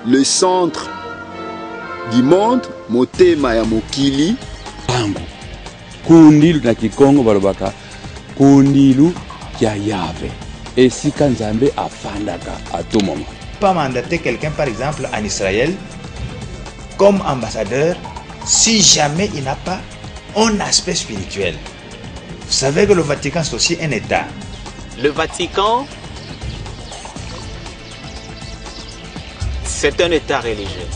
le centre du monde, motema ya mokili. Kundilu na Kikongo balobaka kundilu kya Yahvé. Et si Kanzambe afandaka à tout moment. Pas mandater quelqu'un par exemple en Israël comme ambassadeur si jamais il n'a pas un aspect spirituel. Vous savez que le Vatican c'est aussi un État. Le Vatican, c'est un État religieux,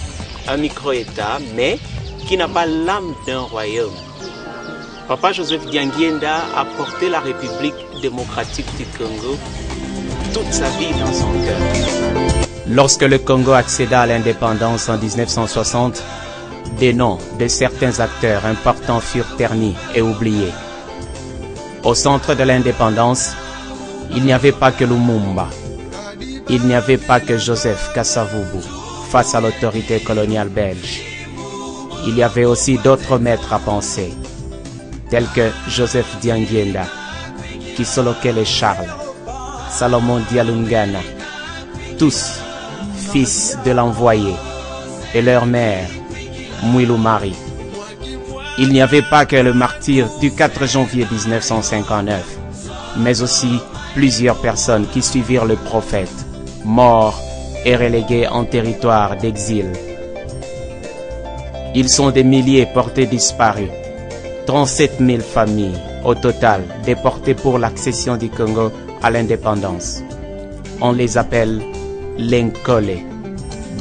un micro-État, mais qui n'a pas l'âme d'un royaume. Papa Joseph Dianguienda a porté la République démocratique du Congo toute sa vie dans son cœur. Lorsque le Congo accéda à l'indépendance en 1960, des noms de certains acteurs importants furent ternis et oubliés. Au centre de l'indépendance, il n'y avait pas que Lumumba. Il n'y avait pas que Joseph Kasavubu face à l'autorité coloniale belge. Il y avait aussi d'autres maîtres à penser, tels que Joseph Dianguienda, Kisolokele Charles, Salomon Dialungana, tous fils de l'envoyé, et leur mère, Mouilou Marie. Il n'y avait pas que le martyr du 4 janvier 1959, mais aussi plusieurs personnes qui suivirent le prophète, morts et relégués en territoire d'exil. Ils sont des milliers portés disparus, 37 000 familles au total déportées pour l'accession du Congo à l'indépendance. On les appelle l'Enkole,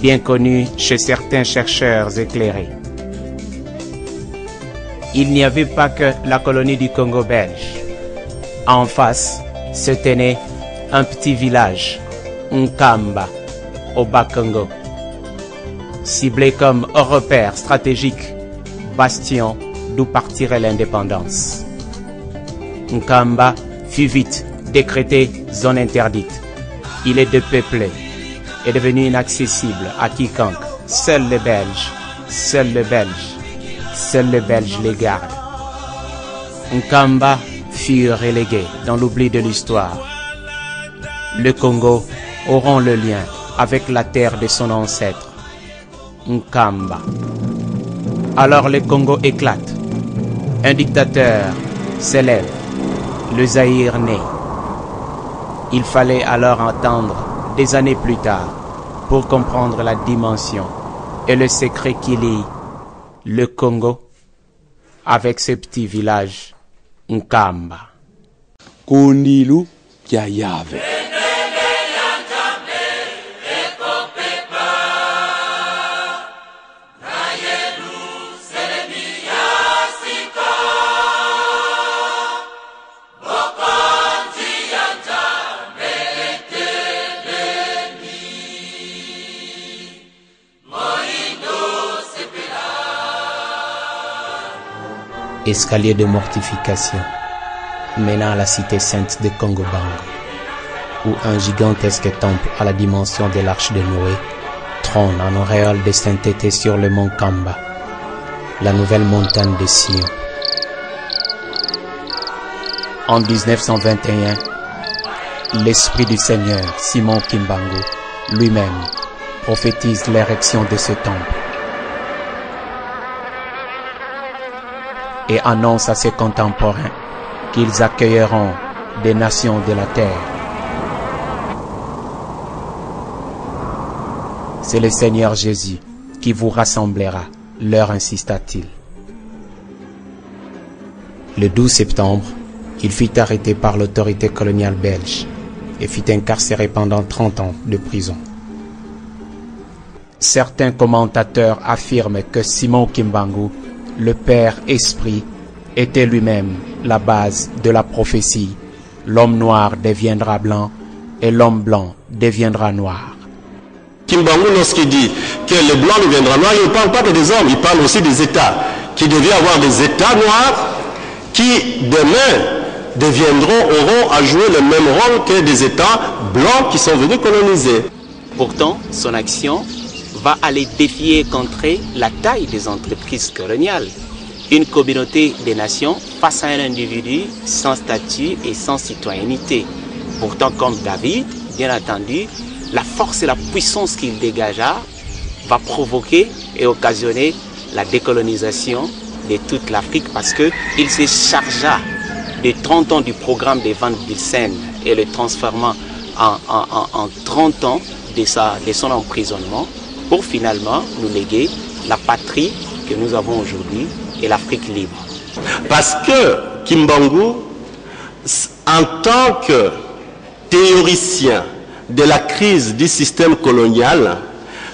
bien connus chez certains chercheurs éclairés. Il n'y avait pas que la colonie du Congo belge. En face se tenait un petit village, Nkamba, au Bas-Congo, ciblé comme repère stratégique, bastion d'où partirait l'indépendance. Nkamba fut vite décrété zone interdite. Il est dépeuplé et devenu inaccessible à quiconque. Seuls les Belges les gardent. Nkamba fut relégué dans l'oubli de l'histoire. Le Congo auront le lien avec la terre de son ancêtre, Nkamba. Alors le Congo éclate. Un dictateur s'élève, le Zaïre naît. Il fallait alors attendre des années plus tard pour comprendre la dimension et le secret qui lie le Congo avec ce petit village Nkamba. Kundilu kya Yahvé. Escalier de mortification menant à la cité sainte de Congo-Bango, où un gigantesque temple à la dimension de l'arche de Noé trône en auréole de sainteté sur le mont Kamba, la nouvelle montagne de Sion. En 1921, l'Esprit du Seigneur, Simon Kimbangu, lui-même, prophétise l'érection de ce temple et annonce à ses contemporains qu'ils accueilleront des nations de la terre. C'est le Seigneur Jésus qui vous rassemblera, leur insista-t-il. Le 12 septembre, il fut arrêté par l'autorité coloniale belge et fut incarcéré pendant 30 ans de prison. Certains commentateurs affirment que Simon Kimbangu, le Père Esprit, était lui-même la base de la prophétie. L'homme noir deviendra blanc et l'homme blanc deviendra noir. Kimbangu, lorsqu'il dit que le blanc deviendra noir, il ne parle pas que des hommes, il parle aussi des États, qui devaient avoir des États noirs qui demain auront à jouer le même rôle que des États blancs qui sont venus coloniser. Pourtant, son action va aller défier et contrer la taille des entreprises coloniales. Une communauté des nations face à un individu sans statut et sans citoyenneté. Pourtant, comme David, bien entendu, la force et la puissance qu'il dégagea va provoquer et occasionner la décolonisation de toute l'Afrique parce qu'il se chargea de 30 ans du programme des ventes d'Ilsen et le transformant en 30 ans de son emprisonnement pour finalement nous léguer la patrie que nous avons aujourd'hui et l'Afrique libre. Parce que Kimbangu, en tant que théoricien de la crise du système colonial,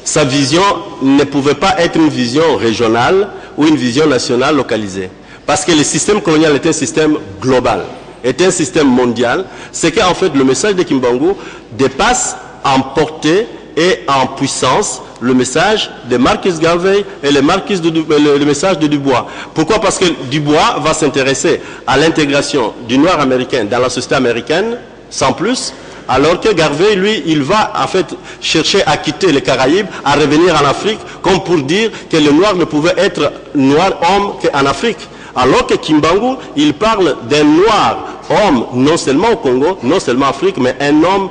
sa vision ne pouvait pas être une vision régionale ou une vision nationale localisée. Parce que le système colonial est un système global, est un système mondial. C'est qu'en fait le message de Kimbangu dépasse en portée et en puissance le message de Marcus Garvey et le message de Dubois. Pourquoi? Parce que Dubois va s'intéresser à l'intégration du noir américain dans la société américaine, sans plus, alors que Garvey, lui, il va en fait chercher à quitter les Caraïbes, à revenir en Afrique, comme pour dire que le noir ne pouvait être noir homme qu'en Afrique. Alors que Kimbangu, il parle d'un noir homme, non seulement au Congo, non seulement en Afrique, mais un homme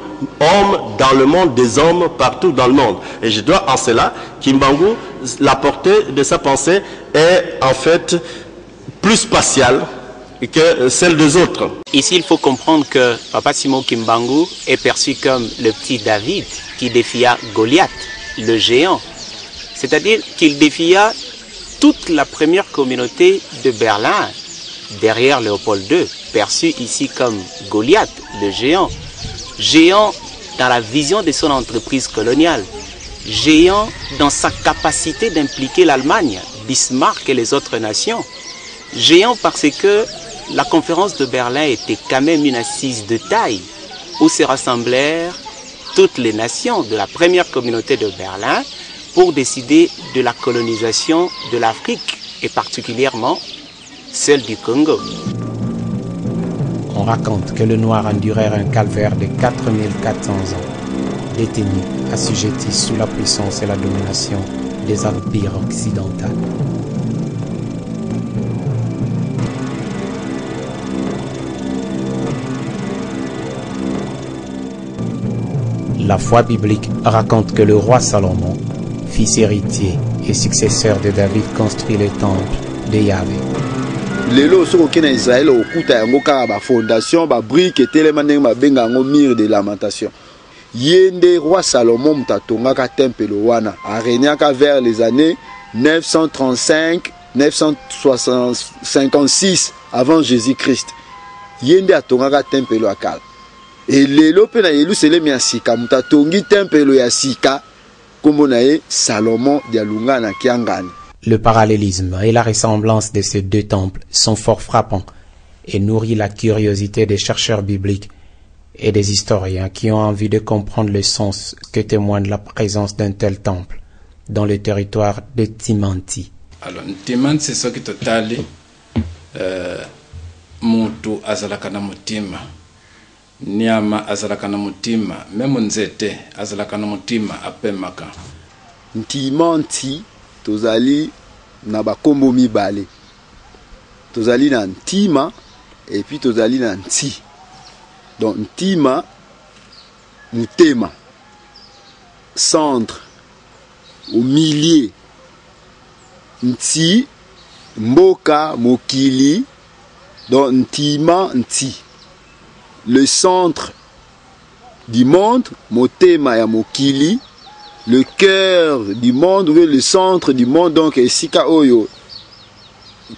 dans le monde, des hommes partout dans le monde. Et je dois en cela, Kimbangu, la portée de sa pensée est en fait plus spatiale que celle des autres. Ici, il faut comprendre que Papa Simon Kimbangu est perçu comme le petit David qui défia Goliath, le géant. C'est-à-dire qu'il défia toute la première communauté de Berlin, derrière Léopold II, perçu ici comme Goliath, le géant. Géant dans la vision de son entreprise coloniale. Géant dans sa capacité d'impliquer l'Allemagne, Bismarck et les autres nations. Géant parce que la conférence de Berlin était quand même une assise de taille, où se rassemblèrent toutes les nations de la première communauté de Berlin pour décider de la colonisation de l'Afrique, et particulièrement celle du Congo. On raconte que les Noirs endurèrent un calvaire de 4400 ans, détenus, assujettis sous la puissance et la domination des empires occidentaux. La foi biblique raconte que le roi Salomon, fils héritier et successeur de David, construit le temple de Yahvé. Lelo soki na Israël okuta yango kaka ba fondation ba brique etelema ndenge babenga yango mur de lamentation. Yende roi Salomon mutatongaka temple wana areniaka vers les années 935-956 avant Jésus-Christ. Yende atongaka temple akala. Et lelo pe na Yerusalem ya sika mutatongi temple ya sika kombo na ye Salomon dialunga na kiangani. Le parallélisme et la ressemblance de ces deux temples sont fort frappants et nourrit la curiosité des chercheurs bibliques et des historiens qui ont envie de comprendre le sens que témoigne la présence d'un tel temple dans le territoire de Timanti. Alors, Timanti, c'est ce qui totali mutu azalaka na mutima. Nyama azalaka na mutima, même nzete azalaka na mutima apemaka. Timanti tozali na bakombo mibale. Tozali na Ntima et puis tozali na Nti. Donc Ntima, Mutema, centre, au milieu. Nti, Mboka, Mokili. Donc Ntima, Nti. Le centre du monde, Motema ya Mokili. Le cœur du monde, le centre du monde, donc Sika Oyo,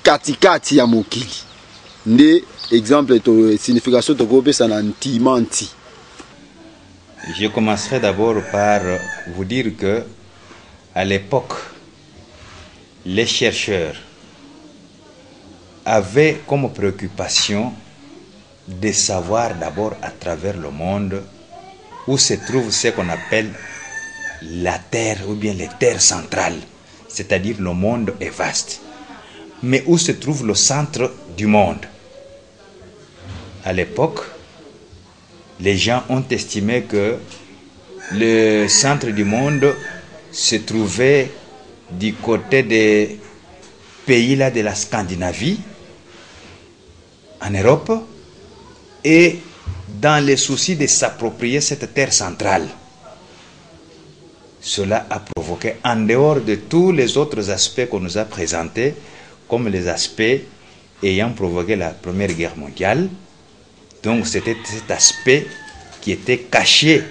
Katikati ya Mokili. Nde exemple de signification de groupe ça Ntimanti. Je commencerai d'abord par vous dire que à l'époque, les chercheurs avaient comme préoccupation de savoir d'abord à travers le monde où se trouve ce qu'on appelle la terre ou bien les terres centrales, c'est-à-dire le monde est vaste, mais où se trouve le centre du monde. À l'époque, les gens ont estimé que le centre du monde se trouvait du côté des pays là de la Scandinavie, en Europe, et dans les soucis de s'approprier cette terre centrale, cela a provoqué, en dehors de tous les autres aspects qu'on nous a présentés, comme les aspects ayant provoqué la Première Guerre mondiale. Donc c'était cet aspect qui était caché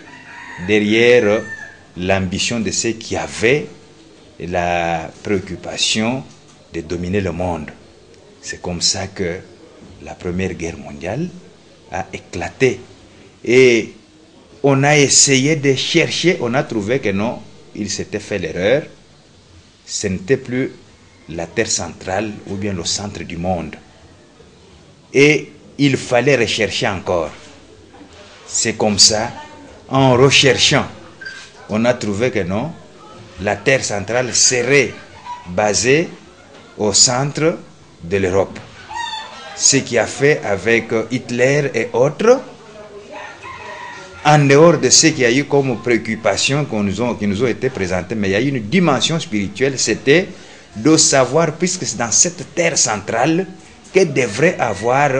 derrière l'ambition de ceux qui avaient la préoccupation de dominer le monde. C'est comme ça que la Première Guerre mondiale a éclaté. Et on a essayé de chercher, on a trouvé que non, il s'était fait l'erreur. Ce n'était plus la Terre centrale ou bien le centre du monde. Et il fallait rechercher encore. C'est comme ça, en recherchant, on a trouvé que non, la Terre centrale serait basée au centre de l'Europe. Ce qui a fait avec Hitler et autres, en dehors de ce qu'il y a eu comme préoccupations qui nous ont été présentées, mais il y a eu une dimension spirituelle, c'était de savoir, puisque c'est dans cette terre centrale que devrait avoir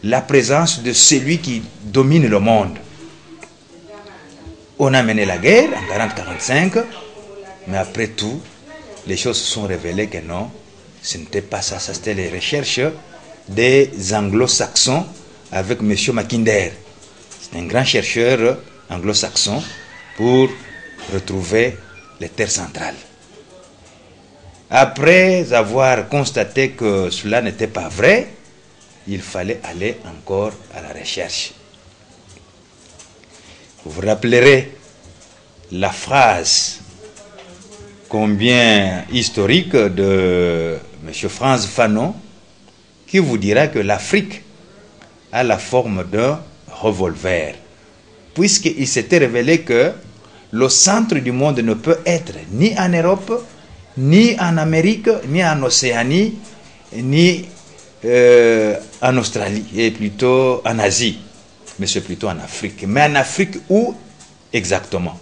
la présence de celui qui domine le monde. On a mené la guerre en 40-45, mais après tout, les choses se sont révélées que non, ce n'était pas ça, ça c'était les recherches des anglo-saxons avec M. Mackinder. C'est un grand chercheur anglo-saxon pour retrouver les terres centrales. Après avoir constaté que cela n'était pas vrai, il fallait aller encore à la recherche. Vous vous rappellerez la phrase combien historique de M. Frantz Fanon qui vous dira que l'Afrique a la forme d'un revolver, puisqu'il s'était révélé que le centre du monde ne peut être ni en Europe, ni en Amérique, ni en Océanie, ni en Australie, et plutôt en Asie, mais c'est plutôt en Afrique. Mais en Afrique où exactement?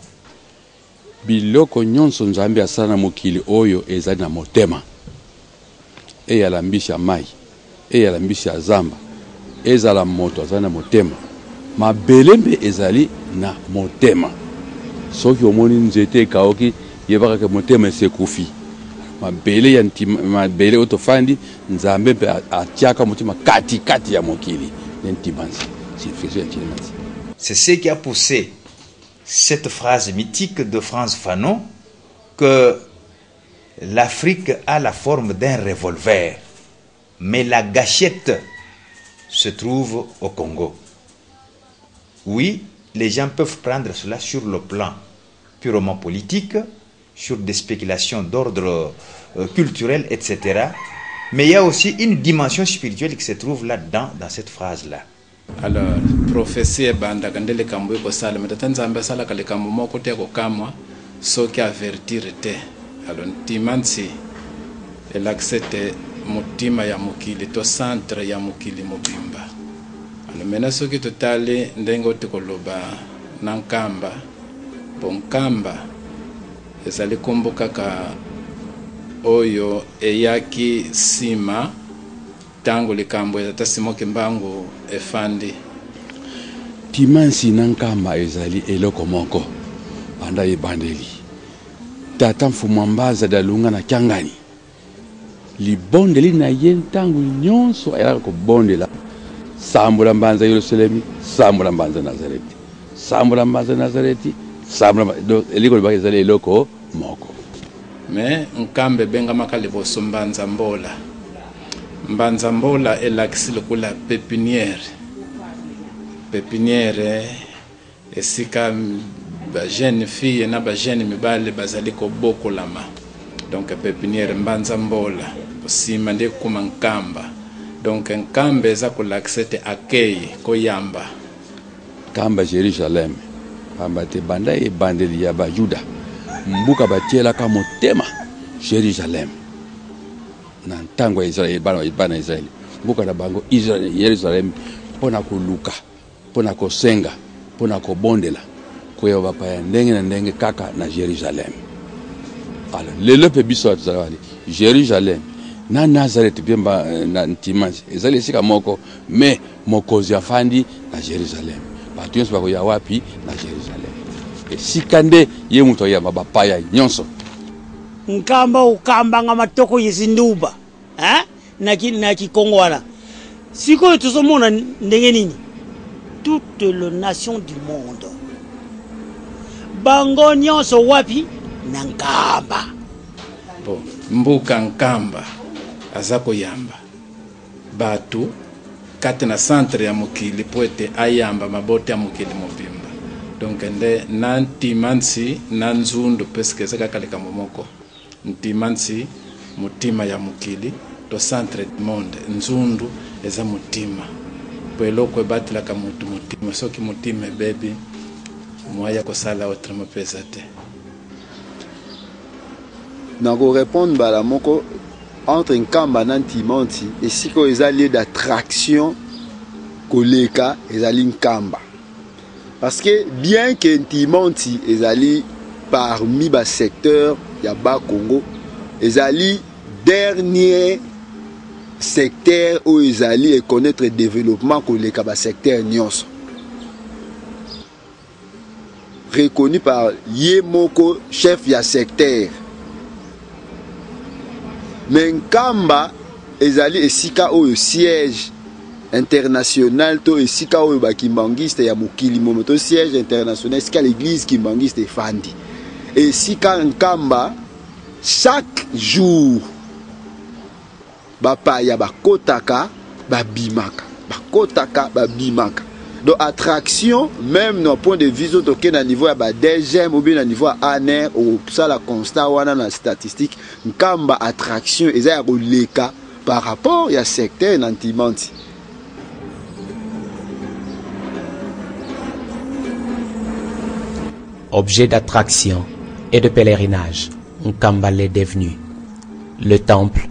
Biloko nyonso nzambe asala na mokili oyo ezali na motema. Eyala mbisi ya mai, eyala mbisi ya zamba, ezala moto azali na motema. Mabele mpe ezali na motema. Soki omoni nzete ekaoki yebaka ke motema esekufi. Mabele ya mabele otofandi nzambe mpe atiaka motema kati ya mokili. C'est ce qui a poussé cette phrase mythique de Frantz Fanon que l'Afrique a la forme d'un revolver, mais la gâchette se trouve au Congo. Oui, les gens peuvent prendre cela sur le plan purement politique, sur des spéculations d'ordre culturel, etc. Mais il y a aussi une dimension spirituelle qui se trouve là-dedans, dans cette phrase-là. Alors, prophétie banda kandele kambo ko sala metata nzambe sala kale kambo moko te ko kamwa soki avertir te. Alors timansi elaccepte mutima ya mukili to centre ya mukili mobimba. Alors mena soki totale ndengo tikoloba nankamba bonkamba ezali kombo kaka oyo eyaki sima tango likambo ezata simoke mbango efandi. Timansi nankamba ezali eloko moko banda ebandeli tata mfumambaza dalunga na kyangani libondeli na ye ntango nyonso ayaka kobondela sambula mbanza Yerusalemi, sambula mbanza Nazareti, sambula mbanza Nazareti, sambula eliko libaka ezali eloko moko. Me nkambe benga makali boso mbanza mbola. Mbanza mbola elakisi lokula pépinière. Pépinière esika ba jeune fille na ba jeune mibale bazali ko bokolama. Donc pépinière mbanza mbola osima nde kuma nkamba. Donc nkambe eza kolakisete akei koyamba. Kamba Jerusalem. Kamba te banda e bandeli ya ba Juda. Mbuka batiela ka motema Jerusalem. Na ntango ya Israel bana Israel. Mbuka na bango Israel Jerusalem pona koluka, pona kosenga, pona kobondela. Koyo bapa ya ndenge na ndenge kaka na Jerusalem. Alors lelo pe biso tsawali Jerusalem na Nazareth bemba na Timansi ezali sika moko mais mokozi afandi na Jerusalem. Batu yonso bako ya wapi na Jerusalem. esika nde ye moto ayamba bapaya nyonso. Nkamba ukamba nga matoko yezinduba na kikongwana sikoyo tozomona ndenge nini toutes les nations du monde bango nyonso wapi na nkamba bon mbuka nkamba aza koyamba batu kati na centre ya mokili po ete ayamba mabote ya mokili mobimba donc nde na ntima nsi na nzundu peske eza kaka likambo moko ntima nsi mutima ya mokili to centre du monde nzundu eza mutima po eloko ebatilaka mutu mutima soki mutima ebebi moya kosala autrement mpe eza te. nakorépondre bala moko entre nkamba na ntima nti esika oyo eza lieu d'attraction koleka ezali nkamba parce que bien que ntima nti ezali parmi basecteur ya Bas-Congo ezali dernier secteur oyo ezali et connaître développement koleka basecteur nyonso reconnu par ye moko chef ya secteur. Mais nkamba ezali esika oyo siège international to esika oyo bakimbangiste ya mokili moto siège international esika l'église kimbangiste efandi esika nkamba chaque jour bapaya bakotaka babimaka donc attraction même no point de vue toke na niveau ya ba DGM ou bien na niveau ya ANR ou ça la constat wana na statistique nkamba attraction eza ya koleka par rapport ya secteur nantimanti. Objet d'attraction et de pèlerinage, Nkamba l'est devenu. Le temple,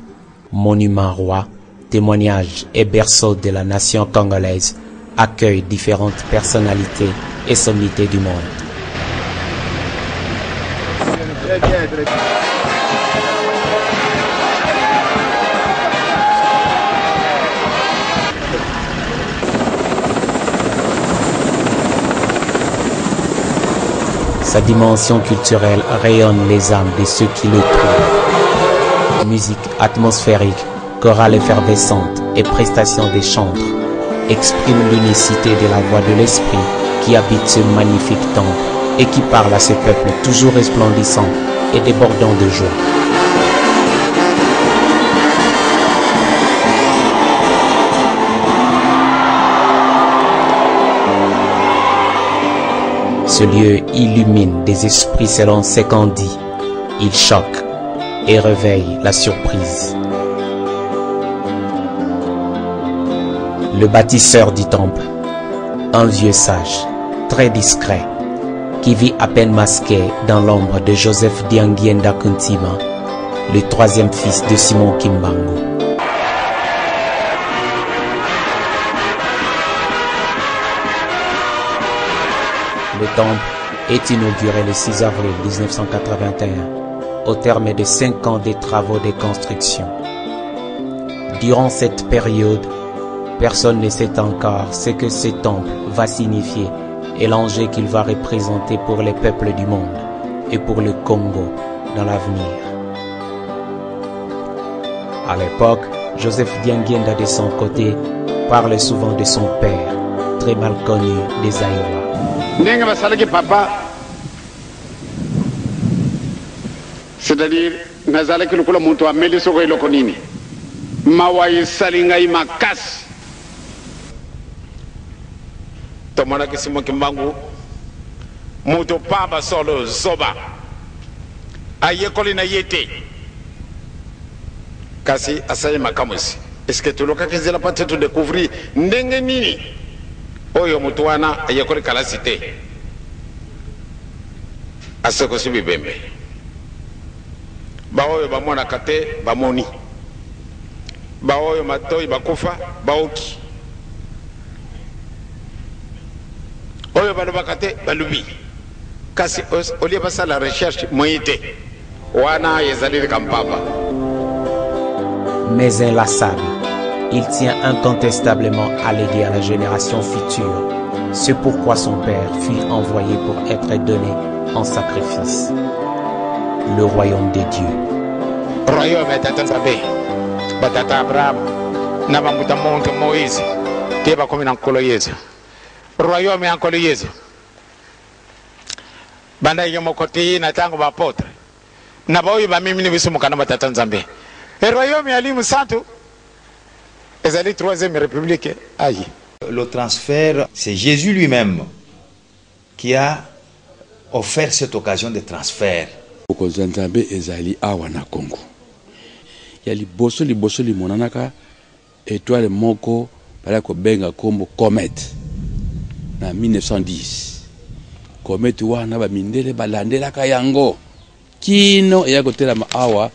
monument roi, témoignage et berceau de la nation congolaise accueille différentes personnalités et sommités du monde. Très bien, très bien. Sa dimension culturelle rayonne les âmes de ceux qui le trouvent. Musique atmosphérique, chorale effervescente et prestations des chantres expriment l'unicité de la voix de l'esprit qui habite ce magnifique temple et qui parle à ce peuple toujours resplendissant et débordant de joie. Ce lieu illumine des esprits selon ce qu'on dit. Il choque et réveille la surprise. Le bâtisseur du temple, un vieux sage, très discret, qui vit à peine masqué dans l'ombre de Joseph Diangienda Kuntima, le troisième fils de Simon Kimbangu. Le temple est inauguré le 6 avril 1981 au terme de 5 ans de travaux de construction. Durant cette période, personne ne sait encore ce que ce temple va signifier et l'enjeu qu'il va représenter pour les peuples du monde et pour le Congo dans l'avenir. À l'époque, Joseph Diangienda de son côté parle souvent de son père, très mal connu des Aïwa. Ndenge basalaki papa, c'est-à-dire nazalaki lokola moto ameli soko eloko nini mawa esali ngai makasi. Tomonaki Simon Kimbangu moto pamba solo zoba ayekoli na yete kasi asaye makamusi. Est-ce que tulokaki nzela pa te découvrir ndenge nini oyo moto wana ayekoli kalasi te asekosi bibembe baoyo bamonaka te bamoni baoyo matoi bakufa baoki oyo balobaka te balubi kasi olie basala recherche moyi te wana ezali kampaba. Mais inlassable, il tient incontestablement à léguer à la génération future C'est pourquoi son père fut envoyé pour être donné en sacrifice. Le royaume des dieux. Royaume est Tanzabé, Batata Abraham, Nabamuta Monte Moïse, Teba comme un coloyese. Royaume est en coloyese. Banda Yomokoti, Natango Bapotre. Naboy Bamini Visumukana Batata Nzambe. Et royaume est à Limusanto. Et c'est la troisième république. Aïe. Le transfert, c'est Jésus lui-même qui a offert cette occasion de transfert. Nzambe ezali awa na Congo. Ya liboso limonanaka étoile moko bala ko benga kombo Comet na 1910. Comet wana ba mindele balandelaka yango kino ya kotela awa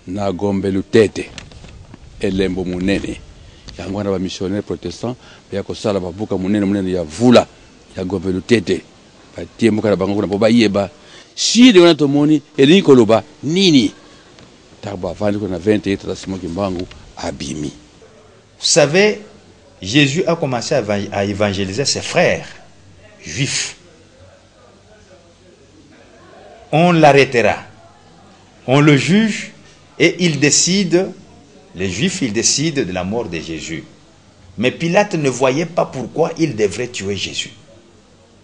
na Gombe Lutete elembo munene yango wana ba missionnaire protestant ya kosala babuka munene ya vula ya Gombe Lutete batie mboka na bango na bo bayeba si de wana tomoni elingi koloba nini tabo avandi ko na 21 Simon Kimbangu abimi. Vous savez, Jésus a commencé à évangéliser ses frères juifs. On l'arrêtera, on le juge et il décide, les juifs, ils décident de la mort de Jésus. Mais Pilate ne voyait pas pourquoi il devrait tuer Jésus.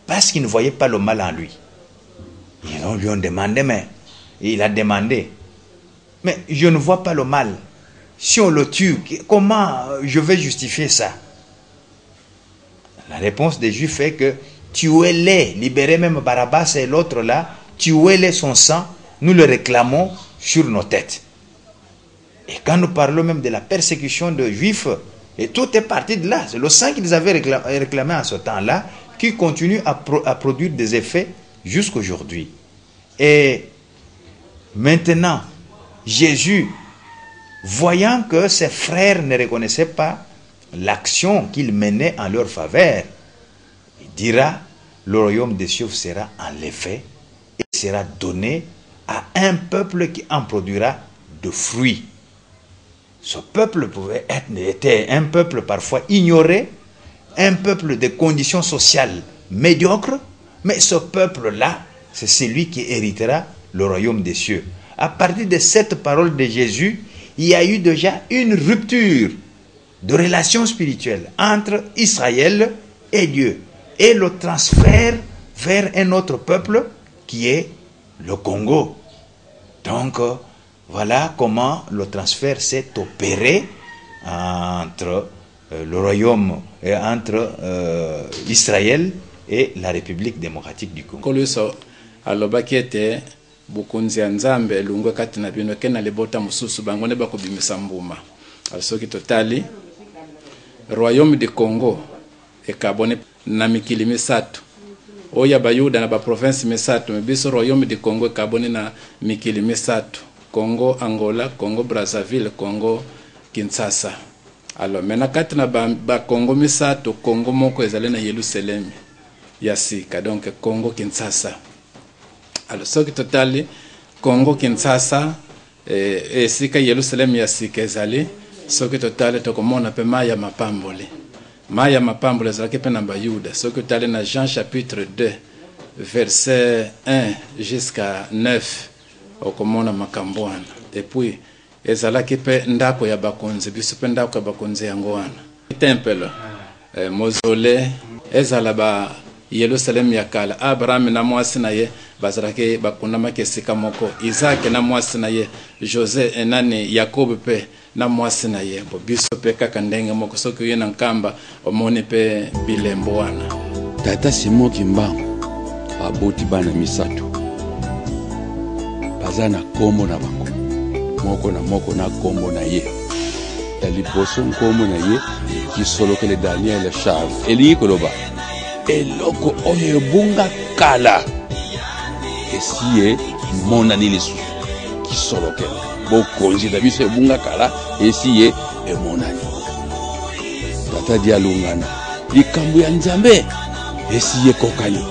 Parce qu'il ne voyait pas le mal en lui. Ils lui ont demandé, mais il a demandé, mais je ne vois pas le mal. Si on le tue, comment je vais justifier ça? La réponse des Juifs est que tuez-les, libérez même Barabbas et l'autre là, tuez-les son sang, nous le réclamons sur nos têtes. Et quand nous parlons même de la persécution de Juifs, et tout est parti de là, c'est le sang qu'ils avaient réclamé en ce temps-là, qui continue à produire des effets jusqu'aujourd'hui. Et maintenant, Jésus, voyant que ses frères ne reconnaissaient pas l'action qu'il menait en leur faveur, il dira, le royaume des cieux sera enlevé et sera donné à un peuple qui en produira de fruits. Ce peuple était un peuple parfois ignoré, un peuple de conditions sociales médiocres, mais ce peuple-là, c'est celui qui héritera le royaume des cieux. À partir de cette parole de Jésus, il y a eu déjà une rupture de relation spirituelle entre Israël et Dieu. Et le transfert vers un autre peuple qui est le Congo. Donc, voilà comment le transfert s'est opéré entre le royaume, entre Israël et la République démocratique du Congo. Alobakete bukunzi ya Nzambe lungwe kati na bino kena lebota mususu bango ne bakobimisa mbuma alisoki totali royaume du Congo ekabone na mikili misatu oya bayuda na ba province misatu mebiso royaume du Congo ekabone na mikili misatu Congo Angola, Congo Brazzaville, Congo Kinshasa. Alors mena kati na ba Congo misatu Congo moko ezale na Yerusalem ya sika donc Congo Kinshasa. Alors ce qui total Congo Kinshasa et sika Yerusalem ya sika ezali ce qui total to komona pe maya mapambole ezalaki pe na bayuda ce qui total na Jean chapitre 2 verset 1 jusqu'à 9 okomona makambo wana et puis ezalaki pe ndako ya bakonzi biso pe ndako ya bakonzi yango wana temple mausolée ezala ba Yerusalem ya kala Abraham na mwasi na ye bazalaki bakundama kesika moko Isaac na mwasi na ye José enani Yakob pe na mwasi na ye bo biso pe kaka ndenge moko soki yena nkamba omoni pe bilembo wana Tata Simon Kimbangu aboti bana misatu bazana kombo na bango moko na kombo na ye ya liboso kombo na ye kisolokele Daniel Charles elingi koloba eloko oyo bunga kala esiye monani lisusu kisolokele bokonzi na biso ebunga kala esiye emonani tata dia lungana likambo ya Nzambe esiye kokani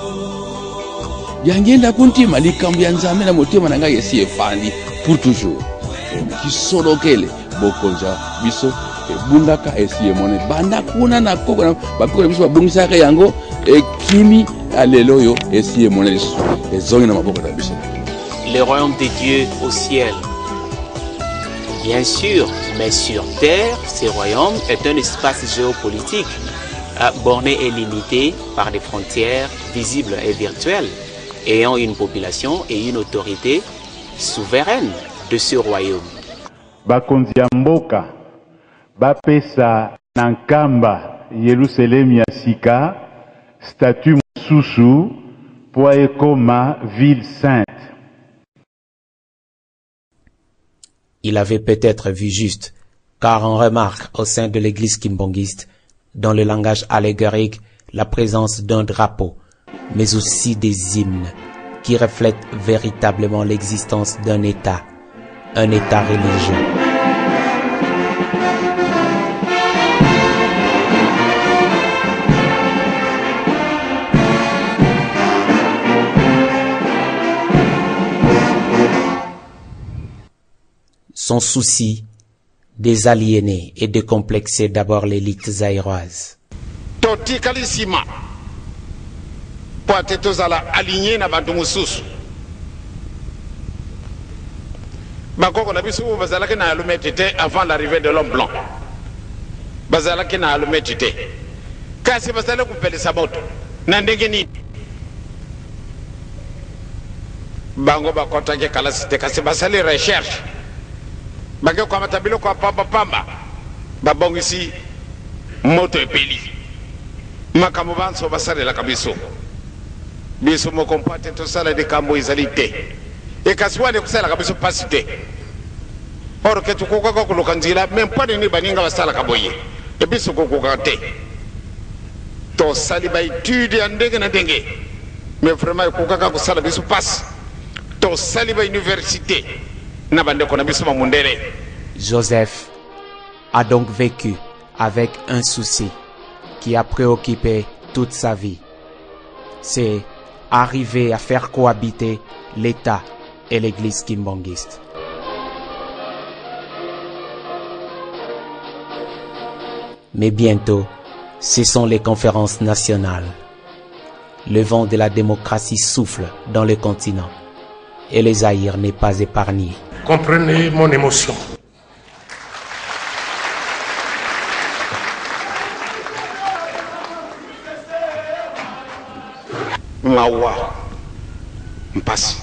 yangenda kuntima likambo ya Nzambe na motema na ngai esiye fandi pour toujours kisolokele bokonza biso ebungaka esiye monani banda kuna na koko na bapiko na biso babungisaka yango ekimi alelo yo esi emona lisusu ezongi na maboko na biso. Le royaume de Dieu au ciel. Bien sûr, mais sur terre, ce royaume est un espace géopolitique borné et limité par des frontières visibles et virtuelles, ayant une population et une autorité souveraine de ce royaume. Bakonzi ya mboka bapesa na nkamba Yerusalemu ya sika statut mosusu po ekoma ville sainte. Il avait peut-être vu juste, car on remarque au sein de l'église kimbangiste, dans le langage allégorique, la présence d'un drapeau, mais aussi des hymnes qui reflètent véritablement l'existence d'un État religieux. Son souci, désaliéner et décomplexer d'abord l'élite zaïroise. Toti kalisima poate tozala aligné na bantu mususu bakoko na biso bazalaki na allumette te avant l'arrivée de l'homme blanc, bazalaki na allumette te kasi bazala kupelesa moto na ndenge nini bango bakotaki kalasi te kasi basali recherche bage kwa matabilo kwa pamba babongisi moto epeli makambo banso basalela kabiso biso mokompate tosala de kambo ezali te ekasi wane kusala kabiso pasi te oro ke tukoka kuluka nzila même pas ni baninga basala kaboye ebiso kokoka te tosali ba étude ya ndenge na ndenge mais vraiment kokoka kusala biso pasi tosali ba université. Joseph a donc vécu avec un souci qui a préoccupé toute sa vie. C'est arriver à faire cohabiter l'État et l'Église kimbangiste. Mais bientôt, ce sont les conférences nationales. Le vent de la démocratie souffle dans le continent et le Zaïre n'est pas épargné. Comprenez mon émotion. Mawa mpasi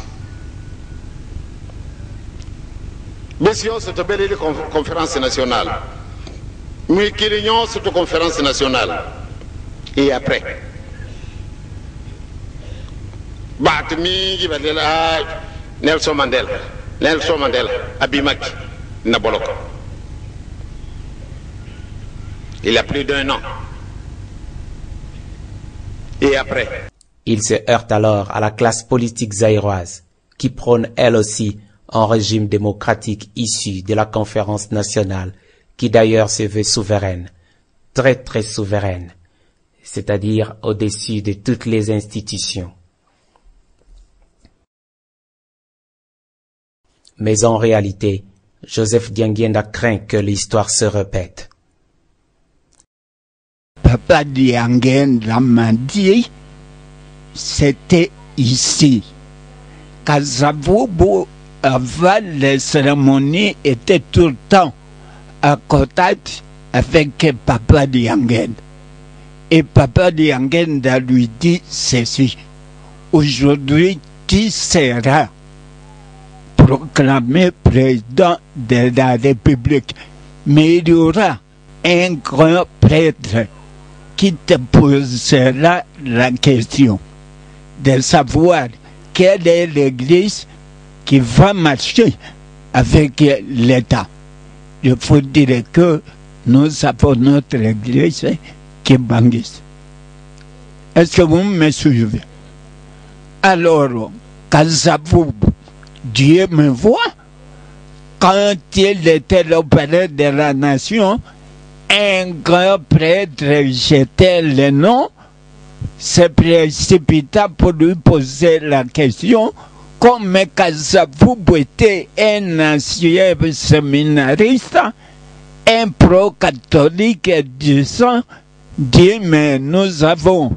Bession se tobeli de conférence nationale. Mouikirignon se conférence nationale. Et après Batmi Nelson Mandela Abimaki Naboloko. Il y a plus d'1 an. Et après il se heurte alors à la classe politique zaïroise qui prône elle aussi un régime démocratique issu de la conférence nationale qui d'ailleurs se veut souveraine, très souveraine, c'est-à-dire au-dessus de toutes les institutions. Mais en réalité, Joseph Dianguienda craint que l'histoire se répète. Papa Dianguienda m'a dit, c'était ici. Kasavubu, avant les cérémonies, était tout le temps à contact avec Papa Dianguienda. Et Papa Dianguienda lui dit ceci: aujourd'hui, tu seras proclamé président de la République, mais il y aura un grand prêtre qui te posera la question de savoir quelle est l'église qui va marcher avec l'État. Il faut dire que nous avons notre église qui est bangiste. Est-ce que vous me suivez? Alors, Kasavubu, Dieu me voit, quand il était l'opérateur de la nation, un grand prêtre jetait le nom, se précipita pour lui poser la question, comme Kasavubu était un ancien séminariste, un pro-catholique du sang, dit: mais nous avons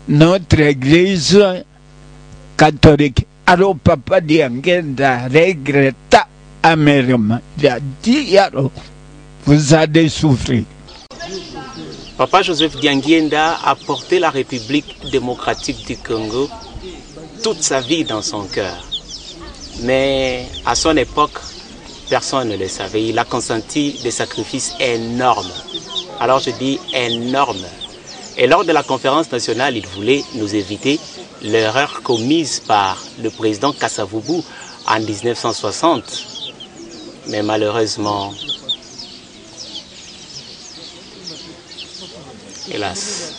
notre église catholique. Alors papa Diangenda regretta amèrement. Il a dit, alors, vous allez souffrir. Papa Joseph Dianguienda a porté la République démocratique du Congo toute sa vie dans son cœur. Mais à son époque, personne ne le savait. Il a consenti des sacrifices énormes. Alors je dis énormes. Et lors de la conférence nationale, il voulait nous éviter l'erreur commise par le président Kasavubu en 1960. Mais malheureusement, hélas.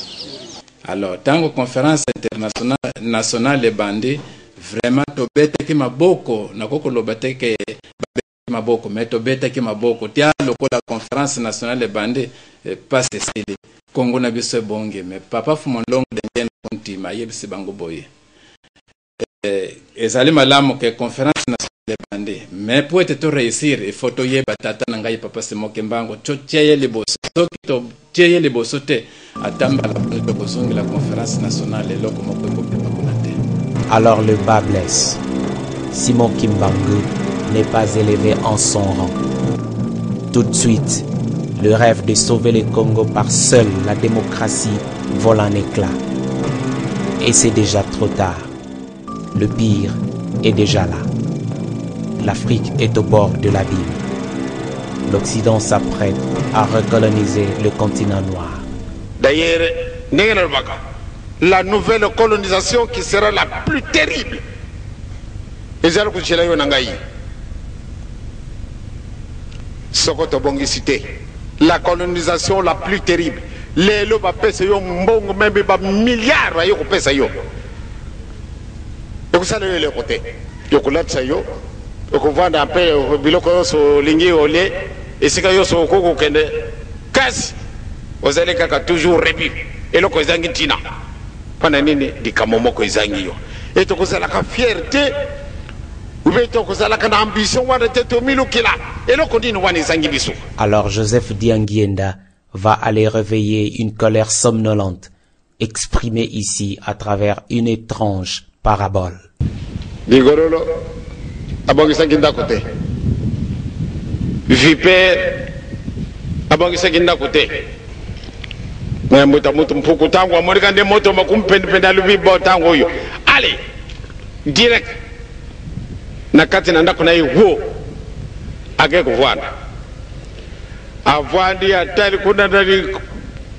Alors, dans la conférence internationale les bandits, vraiment, tobete ki maboko, nakoko lobate ke babete maboko, mais tobete ki maboko. Tia loko la conférence nationale les bandits, pas ceci. Congo na biso bonge, mais papa fumondong dengen konti ma yebisi bango boye. Ezali malamu ke conférence nationale les bandits, mais pour être tout réussir, il faut to yeba tata ngai papa se moke mbango, cho tieye le bosso, to kito tieye le bosso te atamba la bosongi la conférence nationale loko moko mboke bakonate. Alors le bas blesse. Simon Kimbangu n'est pas élevé en son rang. Tout de suite, le rêve de sauver le Congo par seule la démocratie vole en éclats. Et c'est déjà trop tard. Le pire est déjà là. L'Afrique est au bord de l'abîme. L'Occident s'apprête à recoloniser le continent noir. D'ailleurs, la nouvelle colonisation qui sera la plus terrible. La colonisation la plus terrible. Les lots pèsent même milliards de pèsent. Donc ça le côté. Donc vend un peu biloko so lingi olé et c'est que yo so koko kende kasi vous allez kaka toujours rebi et loko ezangi tina pana nini dikamomoko ezangi yo et to kozala ka fierté ou bien to kozala ka ambition wa te to milukila et loko dini wana ezangi biso. Alors Joseph Dianguienda va aller réveiller une colère somnolente exprimée ici à travers une étrange parabole. Digorolo abongisa kinda kote vipere abongisa kinda kote na muta mutu mpuku tangu amorika nde moto makumpenda lubi bo tangu yo allez direct na kati na ndako na yiwo age kuvana avandi atali kuna ndali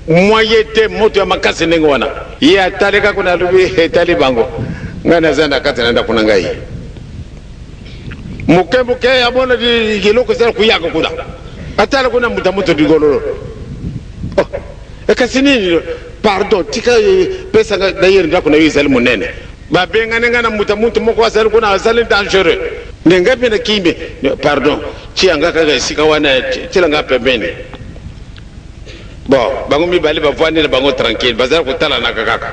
moyete moto ya makasi nengwana ye atali ka kuna lubi etali bango ngana zanda kati na ndako na ngai muke abona di geloko sala kuyaka kuda atala kuna mutamuto digololo oh ekasini pardon tika pesa d'ailleurs ndako na yizali munene babenga nenga na mutamuto moko asali kuna asali dangereux nenga pena kimbe pardon chianga kaga sika wana chilanga pembeni bon bango mibali bavwani na bango tranquille bazala kutala na kakaka.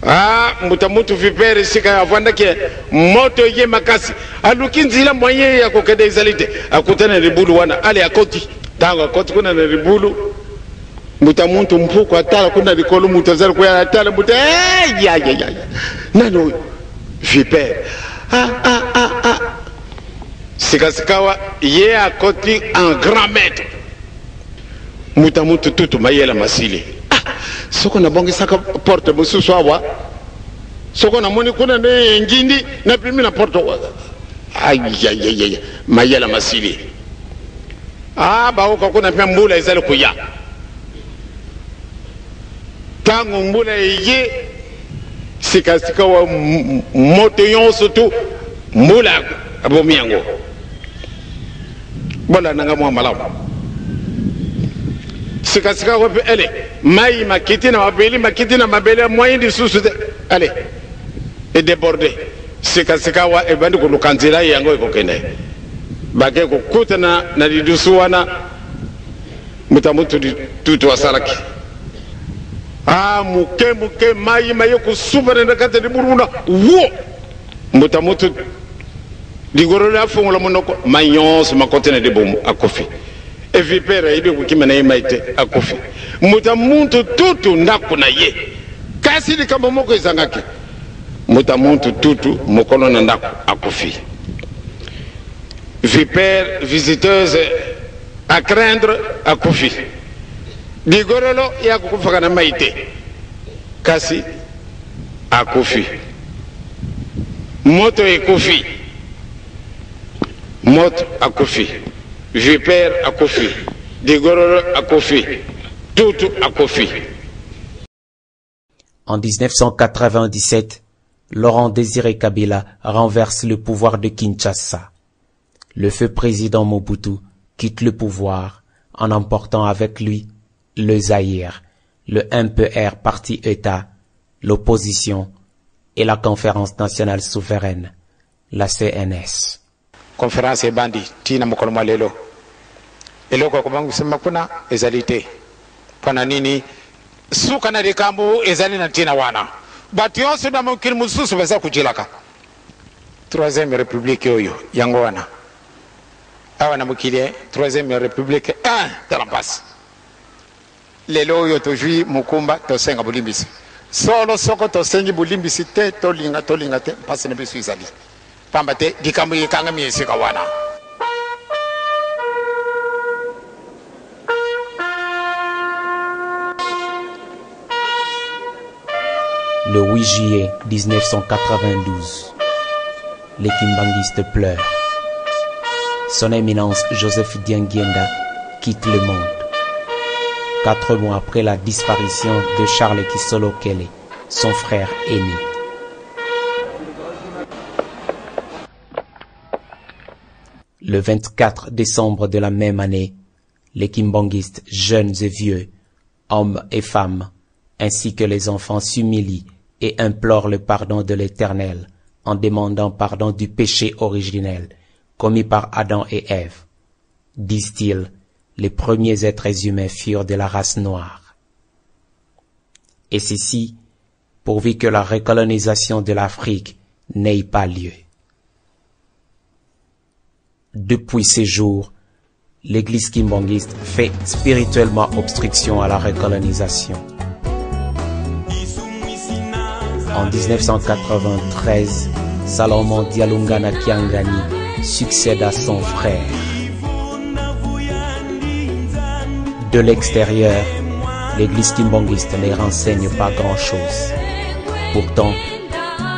Ah, mutamutu vipere sika avanda ke moto ye makasi alukinzila moyen ya kokede izalite akutana ribulu wana ale akoti tango akoti kuna na ribulu mutamuntu mpuko atala kuna rikolo mutazala kwa atala muta ya nano vipere sikawa ye akoti en grand maître mutamuntu tutu mayela masili. Soko na bongi saka porte mususu awa soko na moni kuna ne ngindi na pimi na porte ay mayela masili ba uko kuna pia mbula izale kuya tangu mbula ye sika wa moto yonso tu mbula abomiango bola nanga mwa malamu sika ko ele mai makiti na mabele moyen de sous allez et débordé sika wa ebandi ko lukanzira yango ikokene bage ko kutana na didusu wana mutamutu tutu wasalaki muke mai ko subana na kata de buruna wo mutamutu digoro la fongo la monoko mayons makotene de bom akofi vipera ili kukimana imaite akufi muta muntu tutu ndaku na ye kasi ni kama moko izangaki muta muntu tutu mokono na ndaku akufi vipère visiteuse à craindre akufi digorolo ya kukufa na maite kasi akufi moto ekufi moto akufi vipère akufi digorolo akufi tutu akufi. En 1997, Laurent Désiré Kabila renverse le pouvoir de Kinshasa. Le feu président Mobutu quitte le pouvoir en emportant avec lui le Zaïre, le MPR parti État, l'opposition et la Conférence nationale souveraine, la CNS. Conférence et bandi, tina mokolo lelo. Eloko kubangu sema kuna ezalite. Pana nini suka na likambo ezali na tina wana. Bati yonse na mokili mususu beza kujilaka. Troisième République yoyo yango wana. Awa na mokili Troisième République 1 de la passe. Lelo yo tojui mukumba tosenga bulimbisi. Solo soko tosengi bulimbisi te tolinga te pasi na bisu izali. Pamba te dikambo yikanga miesika wana. Le 8 juillet 1992, les Kimbanguistes pleurent. Son éminence Joseph Dianguienda quitte le monde. 4 mois après la disparition de Charles Kisolo Kele, son frère aîné. Le 24 décembre de la même année, les Kimbanguistes, jeunes et vieux, hommes et femmes, ainsi que les enfants s'humilient et implorent le pardon de l'Éternel en demandant pardon du péché originel commis par Adam et Ève. Disent-ils, les premiers êtres humains furent de la race noire. Et ceci, pourvu que la recolonisation de l'Afrique n'ait pas lieu. Depuis ces jours, l'Église kimbanguiste fait spirituellement obstruction à la recolonisation. En 1993, Salomon Dialungana Kiangani succède à son frère. De l'extérieur, l'Église kimbanguiste ne renseigne pas grand-chose. Pourtant,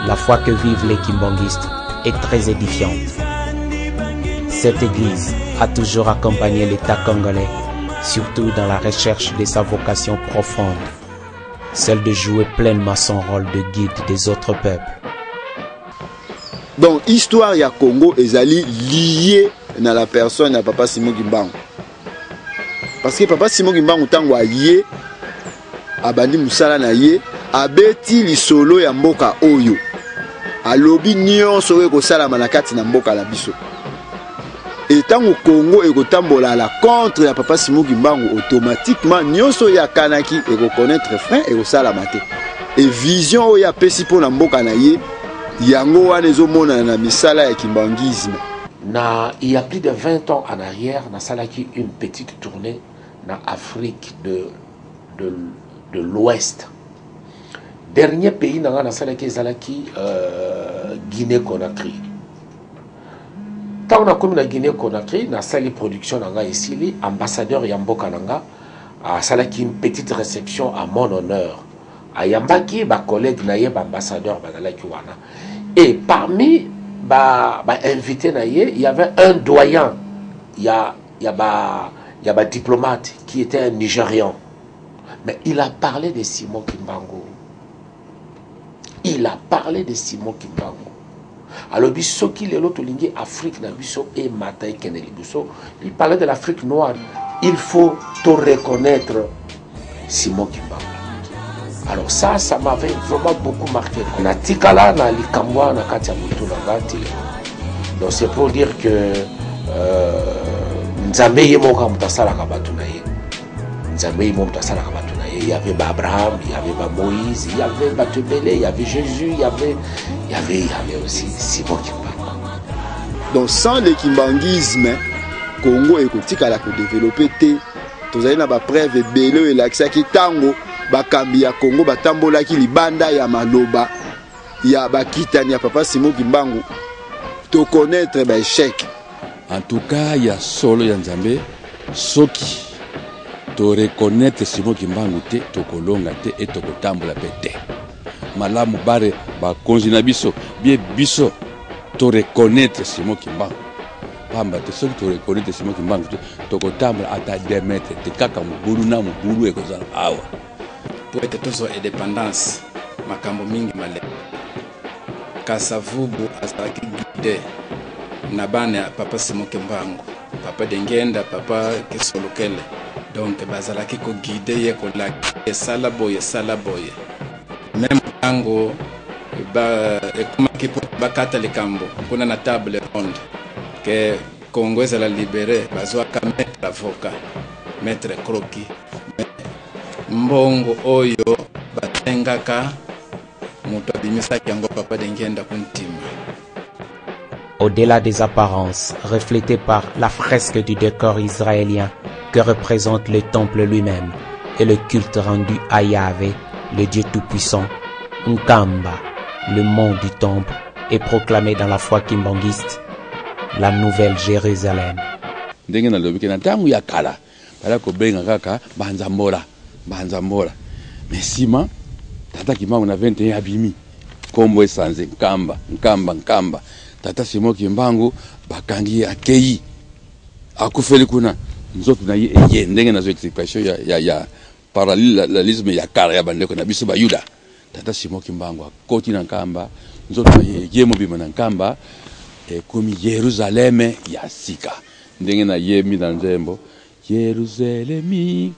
la foi que vivent les kimbanguistes est très édifiante. Cette Église a toujours accompagné l'État congolais, surtout dans la recherche de sa vocation profonde, celle de jouer pleinement son rôle de guide des autres peuples. Donc, l'histoire du Congo est liée à la personne de Papa Simon Kimbangu. Parce que Papa Simon Kimbangu, tango aye, abandi musala na ye, abeti lisolo ya mboka oyo. Alobi nyonso eko sala manakati na mboka la biso. Et tant au Congo et au Tambola la contre ya Papa Simon Kimbangu automatiquement nyonso ya kanaki et reconnaître frère et au salamate. Et vision ya pesipo na mboka na ye yango wana ezomona na misala ya kimbangisme. Il y a plus de 20 ans en arrière, na salaki une petite tournée dans Afrique de l'Ouest. Dernier pays na salaki zalaki Guinée-Conakry. Tant on a comme la Guinée-Conakry, na sali production nanga ici, ambassadeur Yamboka nanga a salaki une petite réception à mon honneur. A Yambaki, ba collègue na yé, ba ambassadeur bazalaki wana. Et parmi ba invité na yé, il y avait un doyen, il y a ba diplomate qui était un Nigérian. Mais il a parlé de Simon Kimbangu. Il a parlé de Simon Kimbangu. Alors, biso qui est l'autre ligne Afrique na biso et Matai Keneli biso, il parlait de l'Afrique noire. Il faut te reconnaître Simon Kimbangu. Alors ça m'avait vraiment beaucoup marqué. Na tikala na likamwa na kati ya mutu na ngati. Donc c'est pour dire que Nzambe yemoka mutasala ka batu na ye. Nzambe yemoka mutasala ka batu na ye. Il y avait Abraham, il y avait Moïse, il y avait Batubele, il y avait Jésus, il y avait aussi Simon Kimbangu. Donc sans le kimbanguisme, Congo ekotikala ko développer te. Tozali na ba preuve ebele elakisaki tango bakambi ya Congo batambolaki libanda ya maloba ya bakitani ya Papa Simon Kimbangu to connaître ba échec. En tout cas, il y a solo ya Nzambe soki to reconnaître Simon Kimbangu te to kolonga te et to kotambola pete. Malamu bare ba konjina biso bien biso to reconnaître Simon Kimbangu. Pamba te soki to reconnaître Simon Kimbangu to kotambola ata 2 mètres te kaka mubulu na mubulu ekozala awa. Pour être tous indépendance makambo mingi male. Kasavubu azaki guide na bana Papa Simon Kimbangu, Papa Dengenda, Papa Kisolokele. Donc bazalaki ko guide ye ko la sala boye. Même tango ba ekomaki po bakata likambo kuna na table ronde que Congo ezala libéré bazwa ka maître avocat maître Kroki mbongo oyo batengaka muto abimisaki yango Papa Dengenda kuntima. Au-delà des apparences, reflétées par la fresque du décor israélien que représente le temple lui-même et le culte rendu à Yahvé, le Dieu Tout-Puissant, Nkamba, le mont du temple, est proclamé dans la foi kimbanguiste, la Nouvelle Jérusalem. Ndenge na lobi ke na tangu ya kala bala ko benga kaka banzambola mais sima tata Kimbangu na 21 abimi kombo esanze nkamba tata Simon Kimbangu bakangi akei akufeli kuna nzoto na ye ndenge na zo expression ya parallélisme ya kala ya bandeko na biso ba Yuda. Tata Simon Kimbangu akoti na nkamba nzoto na ye mobima na nkamba komi Yerusaleme ya sika ndenge na yemi na nzembo Yerusalemi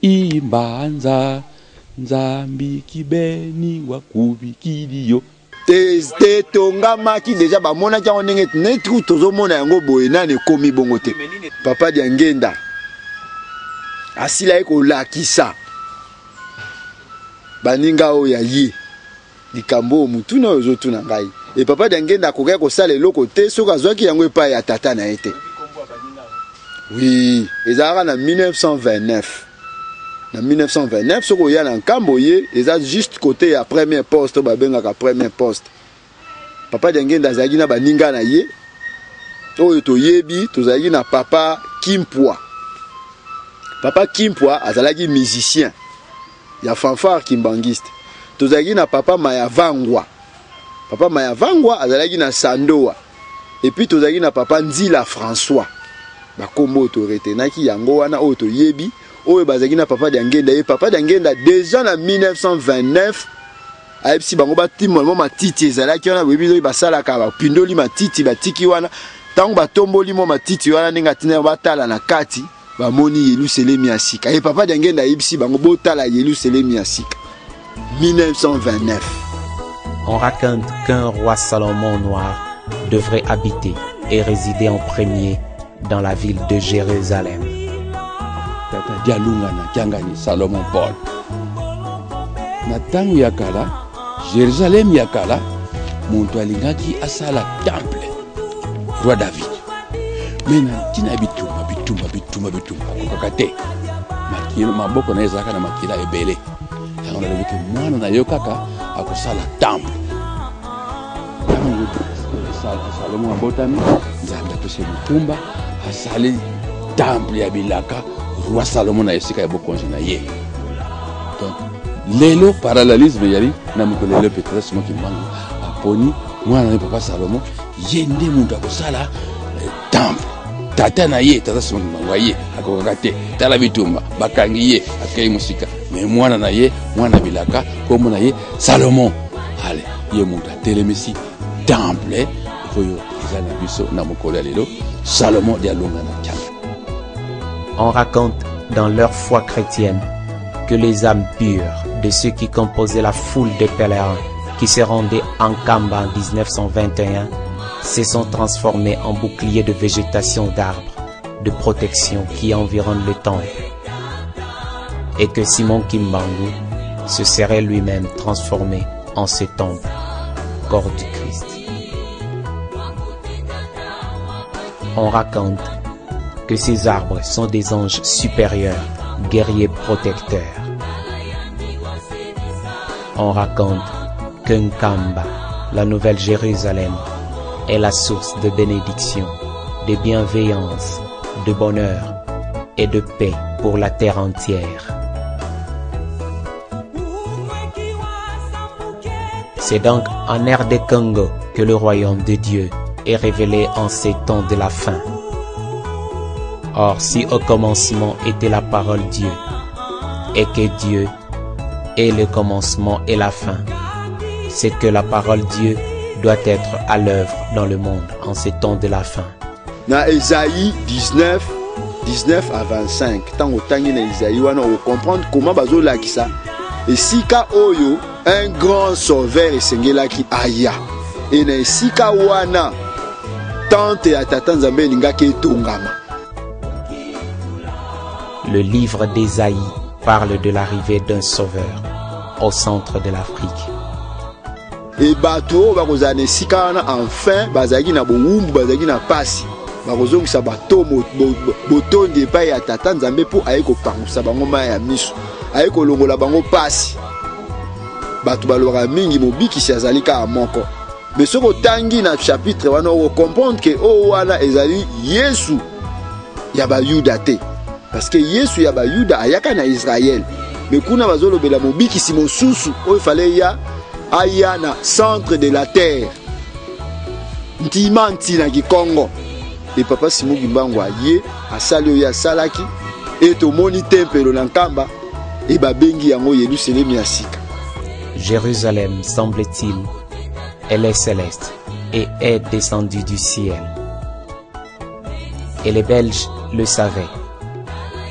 imbanza nzambi kibeni wakubikiliyo te tongamaki deja bamona kyango ndenge netru tozomona yango boye nane komi bongo te. Papa Dengenda asila ekolakisa baninga oyo ya ye likambo mutuna ozotuna ngai et Papa Dengenda akoki kosala eloko te soki azwaki yango epai ya tata na ye te. Oui, ezalaka na 1929. Na 1929 soki oya na nkambo ye eza juste côté ya premier poste babengaka premier poste. Papa Dengenda azalaki na baninga na ye oyo toyebi tozalaki na Papa Kimpwa. Papa Kimpwa azalaki musicien ya fanfare kimbangiste. Tozalaki na Papa Mayavangwa. Papa Mayavangwa azalaki na Sandoa. Et puis tozalaki na Papa Nzila François. Bakombo autorité naki yango wana oyo toyebi oyo bazalaki na Papa Dengenda. Et Papa Dengenda déjà na 1929 ayebisi bango batima mo matiti ezalaki wana bebi basalaka bapindoli matiti batiki wana tango batomboli mo matiti wana ninga tina batala na kati bamoni Yerusalemi ya sika. Et Papa Dengenda ayebisi bango botala Yerusalemi ya sika 1929. On raconte qu'un roi Salomon noir devrait habiter et résider en premier dans la ville de Jérusalem. Tata Dialunga na kiangani Salomon Paul. Na tangu ya kala, Jérusalem ya kala, muntu alingaki asala temple. Roi David. Mena tina bitumba kokakate. Makira maboko na ezaka na makira ebele. Yango na lobiki mwana na yo kaka akosala temple. Salomon abotami nzambe apesi mutumba asali temple ya bilaka roi Salomon na esika ya bokonzi na ye. Donc lelo parallélisme yali na mokolo lelo Papa Simon Kimbangu aponi mwana na Papa Salomon ye nde muntu akosala temple. Tata na ye Tata Simon Kimbangu ye akokaka te tala bitumba bakangi ye akei musika mais mwana na ye mwana bilaka kombo na ye Salomon. Ale ye muntu atelemisi temple oyo ezala biso na mokolo lelo Salomon dialonga na kianga. On raconte dans leur foi chrétienne que les âmes pures de ceux qui composaient la foule de pèlerins qui se rendaient en Kamba en 1921 se sont transformées en boucliers de végétation d'arbres de protection qui environnent le temple, et que Simon Kimbangu se serait lui-même transformé en ce temple, corps du Christ. On raconte que ces arbres sont des anges supérieurs, guerriers protecteurs. On raconte que Nkamba, la Nouvelle Jérusalem, est la source de bénédiction, de bienveillance, de bonheur et de paix pour la terre entière. C'est donc en RD Congo que le royaume de Dieu est révélé en ces temps de la fin. Or, si au commencement était la parole Dieu, et que Dieu est le commencement et la fin, c'est que la parole Dieu doit être à l'œuvre dans le monde en ces temps de la fin. Dans Ésaïe 19 à 25, tant autant dans Ésaïe, on comprendre comment bazo lakisa. Et sika oyo, un grand sauveur et sengela ki aya. Et na sika wana, tante ya tata nzambe linga ke tongama. Le livre d'Ésaïe parle de l'arrivée d'un sauveur au centre de l'Afrique. Et bato bakozane sika wana enfin bazaki na bowumbu bazaki na pasi. Bakozongisa bato botondi epai ya tata nzambe po aye kopangusa bango mai ya miso. Aye kolongola bango pasi. Bato balora mingi mobikisi azali ka moko. Mais ce tangi na chapitre wana on comprendre que o wana ezali Yesu ya ba Yuda te. Parce que Yesu ya ba Yuda ayaka na Israël. Mais kuna bazolobela mobikisi mosusu o fallait ya aya na centre de la terre. Ntimanti na Congo. Et papa Simon Gimbango aye asali ya salaki et to moni temple na Nkamba et babengi yango Yerusalem ya sika. Jérusalem, semble-t-il, elle est céleste et est descendue du ciel. Et les Belges le savaient.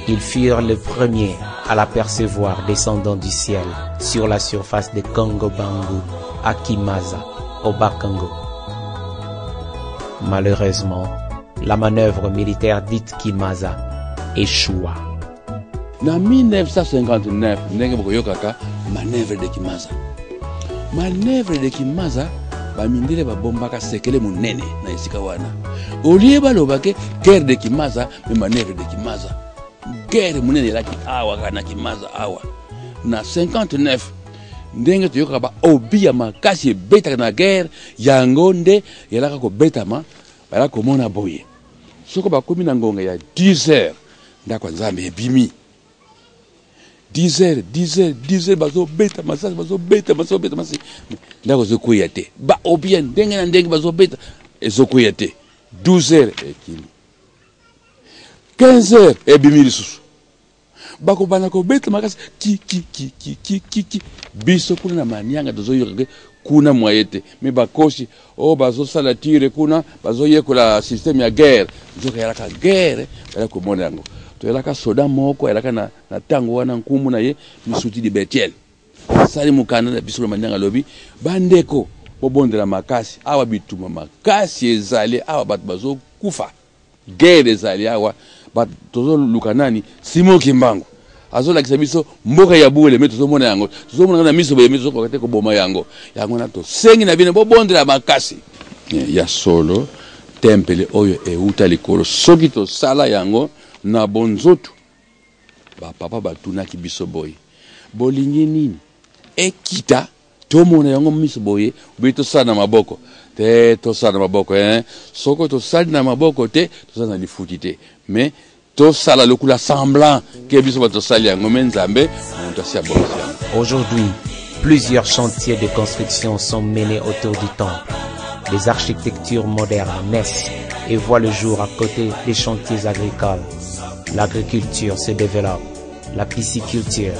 Ils furent les premiers à l'apercevoir descendant du ciel sur la surface de Congo-Bangu à Kimaza, au Bas-Congo. Malheureusement, la manœuvre militaire dite Kimaza échoua. En 1959, ndenge bokoyokaka manœuvre de Kimaza. Manœuvre de Kimaza, bamindele babombaka sekele munene na esika wana. Olie balobake guerre de Kimaza, mais manœuvre de Kimaza. Guerre munene laki awa kana Kimaza awa. Na 59, ndenge toyokaka ba obi ya makasi ebetaka na guerre yango nde yalaka kobetama bala komona boye. Soko bakomi na ngonga ya 10 heures ndako nzambe ebimi. 10 heures bazo beta masasi ndako zokuya te ba obien ndenge na ndenge bazo beta ezokuya te 12 heures ekimi 15 heures ebimi lisusu bako bana ko beta makasi ki biso kuna na manyanga tozoyoka kuna moyete me bakoshi o bazo sala tire kuna bazo yekola système ya guerre nzoka yalaka guerre bala ko mona yango toyelaka soda moko yalaka na tango wana nkumu na ye misuti di Betiel sali mukana na biso manyanga lobi bandeko bobondela makasi awa bituma makasi ezali awa bat bazo kufa guerre ezali awa bat tozo lukanani Simon Kimbangu azo lakisa biso mboka ya bule me tozo mona yango tozo mona na miso be miso ko kate ko boma yango na to sengi na bine bobondela makasi ya solo temple oyo euta likolo soki to sala yango na bonzoto ba papa batunaki biso boye bolingi nini ekita tomona yango miso boye bito sana maboko te to sana maboko soko to sali na maboko te to sana lifuti te mais to sala lokula semblant ke biso bato sali yango menzambe on to sia bonsia. Aujourd'hui, plusieurs chantiers de construction sont menés autour du temple. Des architectures modernes naissent et voient le jour à côté des chantiers agricoles. L'agriculture se développe, la pisciculture,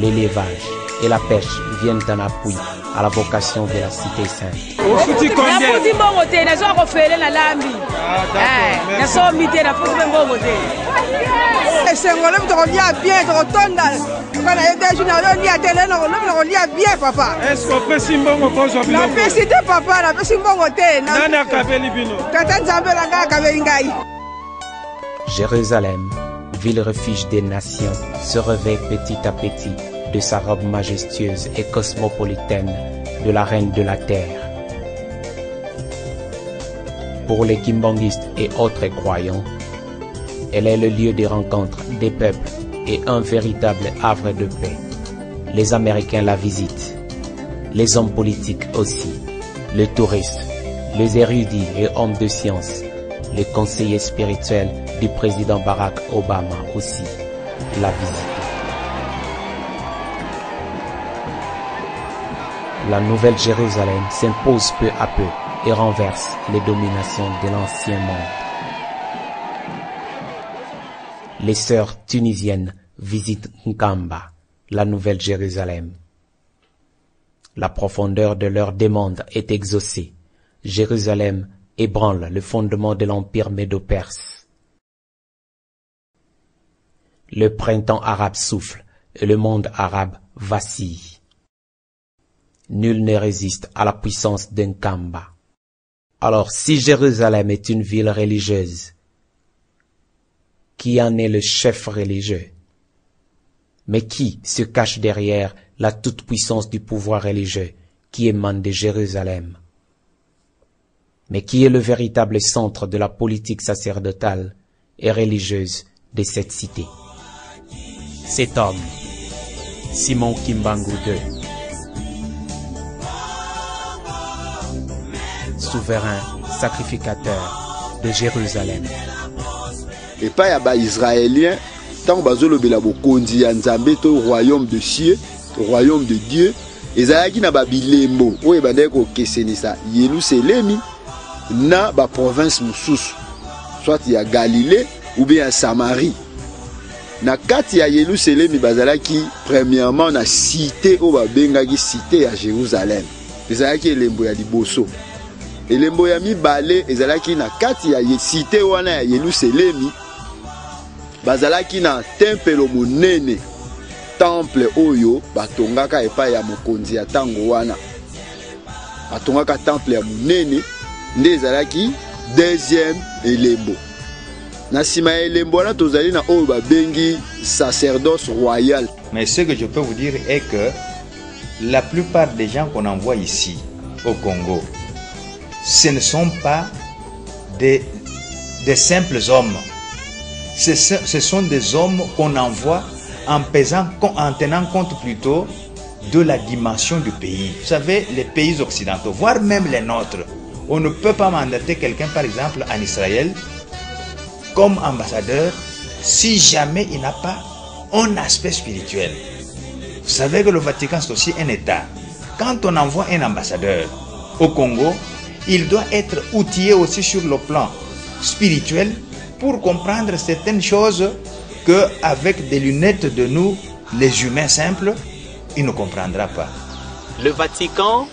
l'élevage et la pêche viennent en appui à la vocation de la cité sainte. Jérusalem, ville refuge des nations, se revêt petit à petit de sa robe majestueuse et cosmopolitaine de la reine de la terre. Pour les kimbanguistes et autres croyants, Elle est le lieu de rencontre des peuples et un véritable havre de paix. Les Américains la visitent, les hommes politiques aussi, les touristes, les érudits et hommes de science, les conseillers spirituels du président Barack Obama aussi la visitent. La Nouvelle Jérusalem s'impose peu à peu et renverse les dominations de l'ancien monde. Les sœurs tunisiennes visitent Nkamba, la Nouvelle Jérusalem. La profondeur de leur demande est exaucée. Jérusalem ébranle le fondement de l'empire médo-perse. Le printemps arabe souffle et le monde arabe vacille. Nul ne résiste à la puissance d'Nkamba. Alors, si Jérusalem est une ville religieuse, qui en est le chef religieux? Mais qui se cache derrière la toute-puissance du pouvoir religieux qui émane de Jérusalem? Mais qui est le véritable centre de la politique sacerdotale et religieuse de cette cité? Cet homme, Simon Kimbangu II, souverain sacrificateur de Jérusalem. Et pas ya ba Israélien, tant bazolobela bokonzi ya Nzambe to royaume de cieux, royaume de Dieu, ezalaki na ba bilembo oyo bandeko ko kesenisa Yerusalemi na ba province mususu, soit ya Galilée ou bien ya Samarie. Na kati ya Yerusalemi bazalaki premièrement na cité oyo babengaki cité ya Jérusalem. Ezalaki elembo ya liboso. Elembo ya mibale ezalaki na kati ya cité wana ya Yerusalemi. Bazalaki na tempelo monene, temple oyo batongaka epai ya mokonzi ya tango wana. Batongaka temple ya monene, nde ezalaki deuxième elembo. Na sima ya elembo wana tozali na oyo babengi sacerdoce royal. Mais ce que je peux vous dire est que la plupart des gens qu'on envoie ici au Congo, ce ne sont pas des simples hommes. Ce sont des hommes qu'on envoie en tenant compte plutôt de la dimension du pays. Vous savez, les pays occidentaux, voire même les nôtres, on ne peut pas mandater quelqu'un, par exemple, en Israël, comme ambassadeur, si jamais il n'a pas un aspect spirituel. Vous savez que le Vatican, c'est aussi un État. Quand on envoie un ambassadeur au Congo, il doit être outillé aussi sur le plan spirituel pour comprendre certaines choses qu'avec des lunettes de nous, les humains simples, il ne comprendra pas. Le Vatican,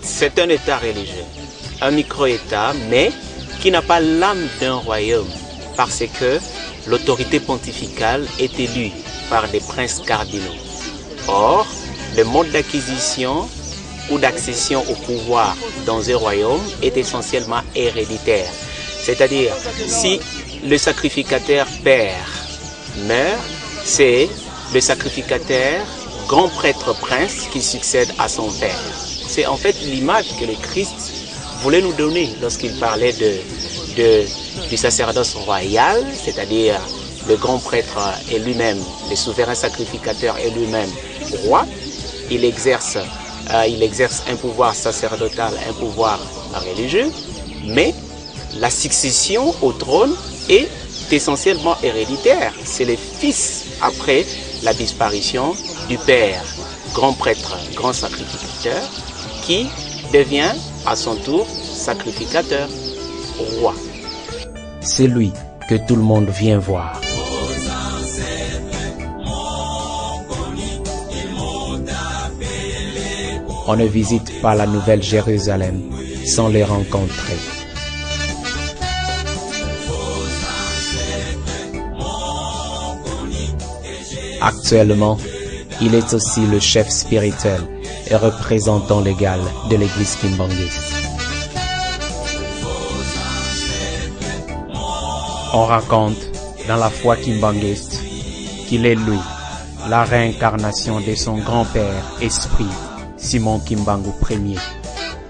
c'est un État religieux, un micro-État, mais qui n'a pas l'âme d'un royaume, parce que l'autorité pontificale est élue par des princes cardinaux. Or, le mode d'acquisition ou d'accession au pouvoir dans un royaume est essentiellement héréditaire. C'est-à-dire, si le sacrificateur père meurt, c'est le sacrificateur grand prêtre prince qui succède à son père. C'est en fait l'image que le Christ voulait nous donner lorsqu'il parlait du sacerdoce royal, c'est-à-dire le grand prêtre est lui-même, le souverain sacrificateur est lui-même roi. Il exerce un pouvoir sacerdotal, un pouvoir religieux, mais la succession au trône est essentiellement héréditaire. C'est le fils après la disparition du père, grand prêtre, grand sacrificateur, qui devient à son tour sacrificateur, roi. C'est lui que tout le monde vient voir. On ne visite pas la Nouvelle Jérusalem sans les rencontrer. Actuellement, il est aussi le chef spirituel et représentant légal de l'église kimbanguiste. On raconte dans la foi kimbanguiste qu'il est lui, la réincarnation de son grand-père esprit, Simon Kimbangu Ier,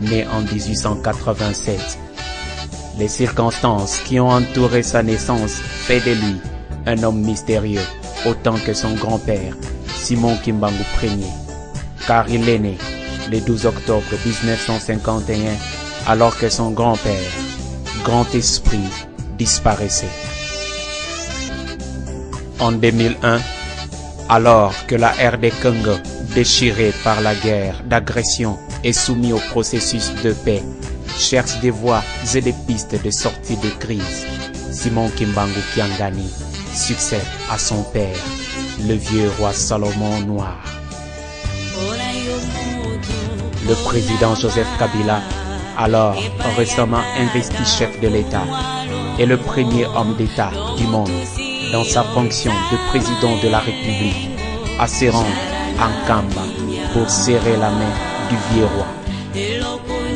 né en 1887, Les circonstances qui ont entouré sa naissance fait de lui un homme mystérieux, autant que son grand-père, Simon Kimbangu Ier, car il est né le 12 octobre 1951, alors que son grand-père, Grand Esprit, disparaissait. En 2001, alors que la RD Congo, déchirée par la guerre d'agression et soumise au processus de paix, cherche des voies et des pistes de sortie de crise, Simon Kimbangu Kiangani succède à son père, le vieux roi Salomon Noir. Le président Joseph Kabila, alors récemment investi chef de l'État, est le premier homme d'État du monde dans sa fonction de président de la République à se rendre en Kamba pour serrer la main du vieux roi.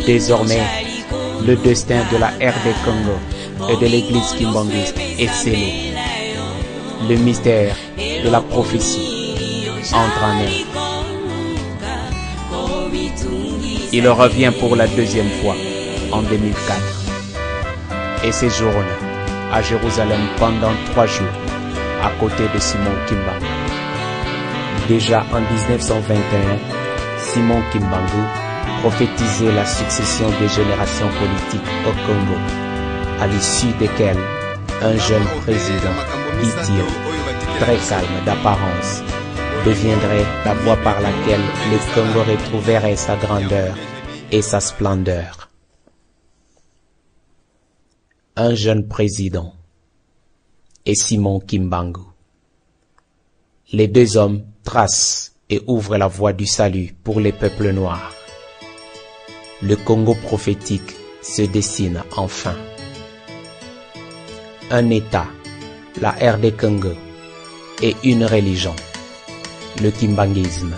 Désormais, le destin de la RD Congo et de l'église kimbanguiste est scellé. Le mystère de la prophétie entre en œuvre. Il revient pour la deuxième fois en 2004 et séjourne à Jérusalem pendant 3 jours à côté de Simon Kimbangu. Déjà en 1921, Simon Kimbangu prophétisait la succession des générations politiques au Congo, à l'issue desquelles un jeune président, dit-il, très calme d'apparence, deviendrait la voie par laquelle le Congo retrouverait sa grandeur et sa splendeur. Un jeune président et Simon Kimbangu. Les deux hommes tracent et ouvrent la voie du salut pour les peuples noirs. Le Congo prophétique se dessine enfin. Un État, la RD Congo, et une religion, le kimbanguisme.